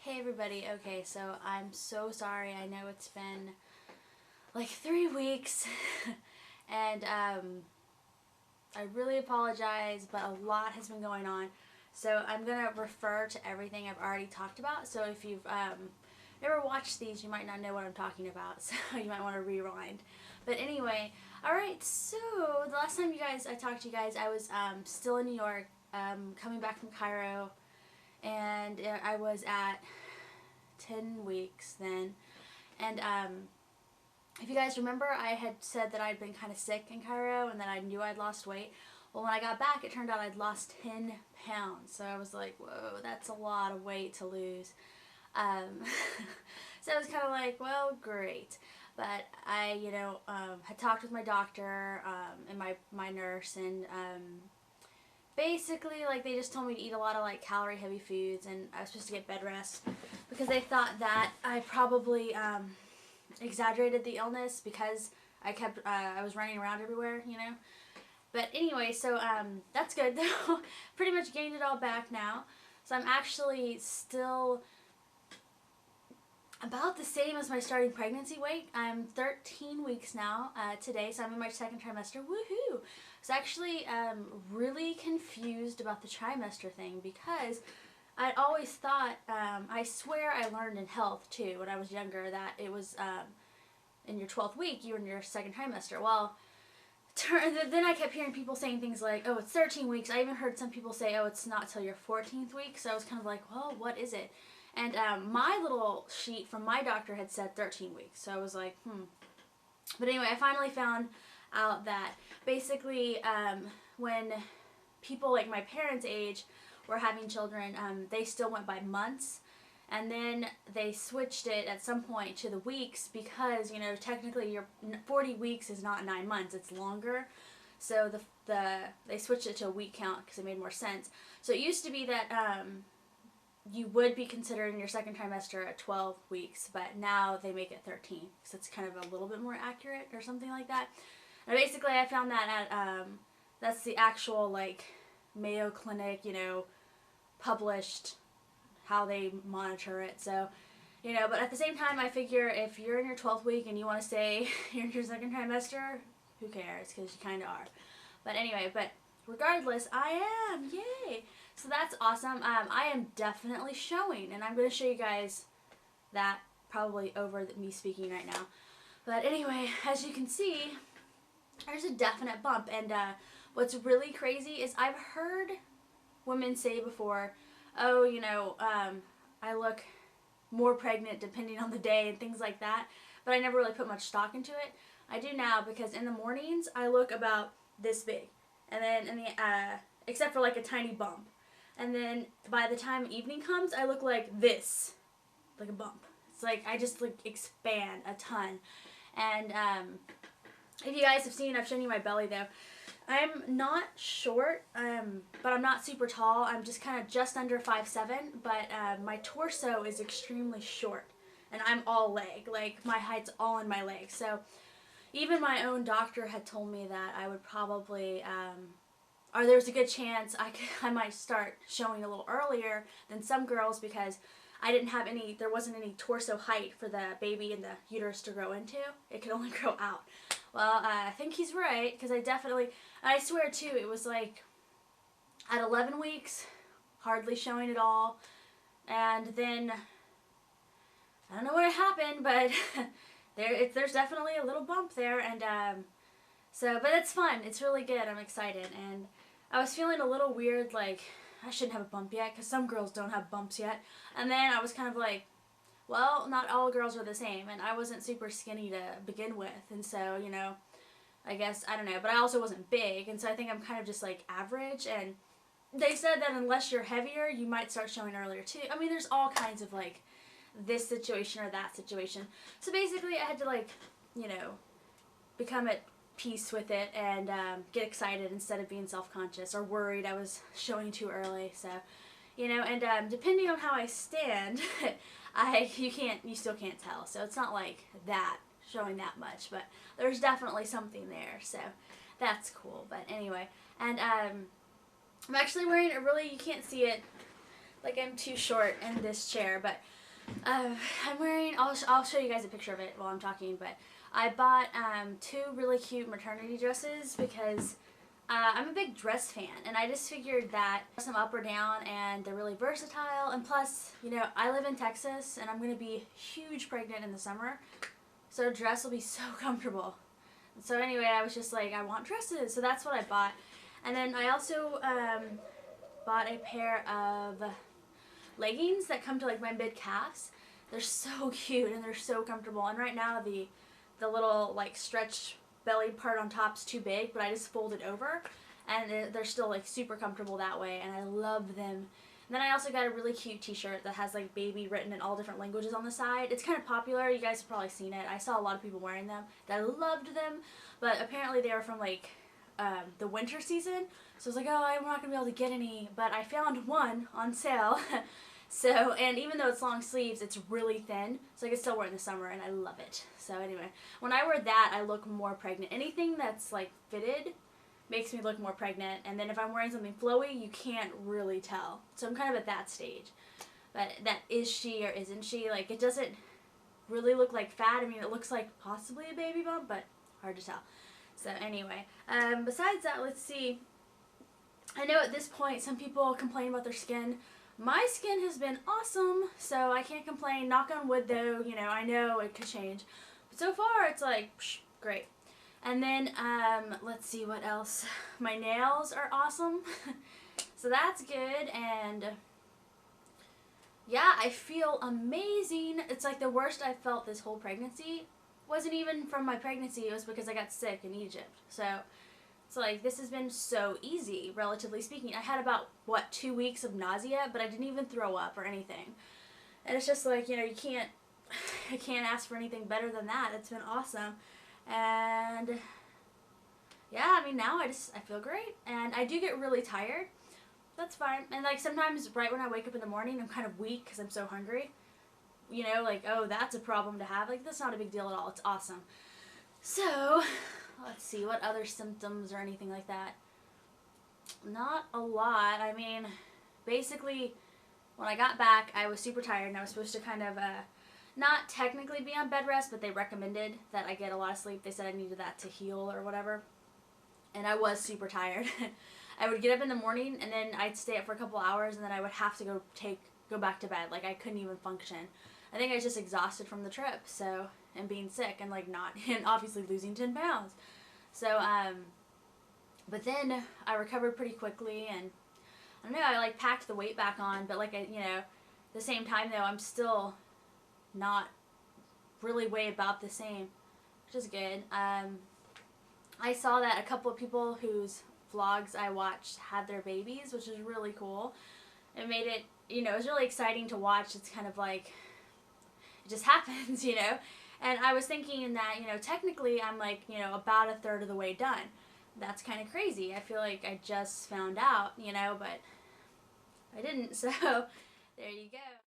Hey everybody, okay, so I'm so sorry. I know it's been like 3 weeks and I really apologize, but a lot has been going on. So I'm going to refer to everything I've already talked about. So if you've never watched these, you might not know what I'm talking about, so you might want to rewind. But anyway, alright, so the last time I talked to you guys, I was still in New York, coming back from Cairo, and I was at 10 weeks then. And if you guys remember, I had said that I'd been kind of sick in Cairo and that I knew I'd lost weight. Well, when I got back, it turned out I'd lost 10 pounds. So I was like, whoa, that's a lot of weight to lose. So I was kind of like, well, great. But I, had talked with my doctor and my nurse, and basically, like, they just told me to eat a lot of, like, calorie-heavy foods, and I was supposed to get bed rest because they thought that I probably exaggerated the illness because I was running around everywhere, But anyway, so that's good, though. Pretty much gained it all back now. So I'm actually still about the same as my starting pregnancy weight. I'm 13 weeks now today, so I'm in my second trimester. Woohoo! So actually really confused about the trimester thing because I'd always thought, I swear I learned in health too when I was younger, that it was in your 12th week, you were in your second trimester. Well, then I kept hearing people saying things like, oh, it's 13 weeks. I even heard some people say, oh, it's not till your 14th week. So I was kind of like, well, what is it? And my little sheet from my doctor had said 13 weeks. So I was like, But anyway, I finally found out that basically when people like my parents' age were having children, they still went by months. And then they switched it at some point to the weeks because, technically your 40 weeks is not 9 months, it's longer. So they switched it to a week count because it made more sense. So it used to be that you would be considered in your second trimester at 12 weeks, but now they make it 13 because it's kind of a little bit more accurate or something like that. And basically I found that at, that's the actual, like, Mayo Clinic, published how they monitor it. So, but at the same time, I figure if you're in your 12th week and you want to say you're in your second trimester, who cares, because you kind of are. But anyway, regardless, I am, yay! So that's awesome. I am definitely showing, and I'm going to show you guys that probably over me speaking right now. But anyway, as you can see, there's a definite bump, and what's really crazy is I've heard women say before, oh, I look more pregnant depending on the day and things like that, but I never really put much stock into it. I do now because in the mornings I look about this big, and then except for like a tiny bump, and then by the time evening comes I look like this, like a bump. It's like I just like expand a ton. And if you guys have seen, I've shown you my belly though. I'm not short, but I'm not super tall. I'm just kind of just under 5'7", but my torso is extremely short, and I'm all leg. Like, my height's all in my legs. So even my own doctor had told me that I would probably, or there's a good chance I might start showing a little earlier than some girls because there wasn't any torso height for the baby in the uterus to grow into. It could only grow out. Well, I think he's right, because I swear too, it was like at 11 weeks, hardly showing at all, and then, I don't know what happened, but there's definitely a little bump there, and but it's fun, it's really good, I'm excited, and I was feeling a little weird, like, I shouldn't have a bump yet, because some girls don't have bumps yet, and then I was kind of like, well, not all girls are the same, and I wasn't super skinny to begin with, and so, I guess, I don't know, but I also wasn't big, and so I think I'm kind of just, like, average, and they said that unless you're heavier, you might start showing earlier, too. I mean, there's all kinds of, like, this situation or that situation. So basically, I had to, like, become at peace with it and get excited instead of being self-conscious or worried I was showing too early, so, and depending on how I stand, you still can't tell, so it's not like that, showing that much, but there's definitely something there, so that's cool. But anyway, and I'm actually wearing you can't see it, like I'm too short in this chair, but I'm wearing, I'll show you guys a picture of it while I'm talking, but I bought 2 really cute maternity dresses because I'm a big dress fan, and I just figured that dress them up or down, and they're really versatile, and plus, you know, I live in Texas, and I'm going to be huge pregnant in the summer, so a dress will be so comfortable. So anyway, I was just like, I want dresses, so that's what I bought. And then I also bought a pair of leggings that come to like my mid-calves. They're so cute and they're so comfortable, and right now the little like stretch belly part on top's too big, but I just fold it over, and they're still like super comfortable that way, and I love them. And then I also got a really cute t-shirt that has like baby written in all different languages on the side. It's kind of popular, you guys have probably seen it. I saw a lot of people wearing them. I loved them, but apparently they were from like the winter season, so I was like, oh, I'm not gonna be able to get any, but I found one on sale. So, and even though it's long sleeves, it's really thin, so I can still wear it in the summer, and I love it. So anyway, when I wear that, I look more pregnant. Anything that's like fitted makes me look more pregnant, and then if I'm wearing something flowy, you can't really tell. So I'm kind of at that stage. But that is she or isn't she? Like, it doesn't really look like fat. I mean, it looks like possibly a baby bump, but hard to tell. So anyway, besides that, let's see. I know at this point some people complain about their skin. My skin has been awesome, so I can't complain. Knock on wood though, you know, I know it could change. But so far, it's like, psh, great. And then, let's see what else. My nails are awesome, so that's good, and yeah, I feel amazing. It's like the worst I've felt this whole pregnancy wasn't even from my pregnancy, it was because I got sick in Egypt. So it's like, this has been so easy, relatively speaking. I had about, what, 2 weeks of nausea, but I didn't even throw up or anything. And it's just like, you know, I can't ask for anything better than that. It's been awesome. And yeah, I mean, now I feel great. And I do get really tired. That's fine. And like sometimes right when I wake up in the morning, I'm kind of weak because I'm so hungry. You know, like, oh, that's a problem to have. Like, that's not a big deal at all. It's awesome. So, let's see, what other symptoms or anything like that? Not a lot. I mean, basically, when I got back, I was super tired, and I was supposed to kind of, not technically be on bed rest, but they recommended that I get a lot of sleep. They said I needed that to heal or whatever. And I was super tired. I would get up in the morning, and then I'd stay up for a couple hours, and then I would have to go back to bed. Like, I couldn't even function. I think I was just exhausted from the trip, so, and being sick, and like and obviously losing 10 pounds. So, but then I recovered pretty quickly, and I don't know, I like packed the weight back on, but like, you know, at the same time though, I'm still not really weigh about the same, which is good. I saw that a couple of people whose vlogs I watched had their babies, which is really cool. It made it, you know, it was really exciting to watch. It's kind of like, it just happens, you know. And I was thinking that, you know, technically I'm like, you know, about a third of the way done. That's kind of crazy. I feel like I just found out, you know, but I didn't. So there you go.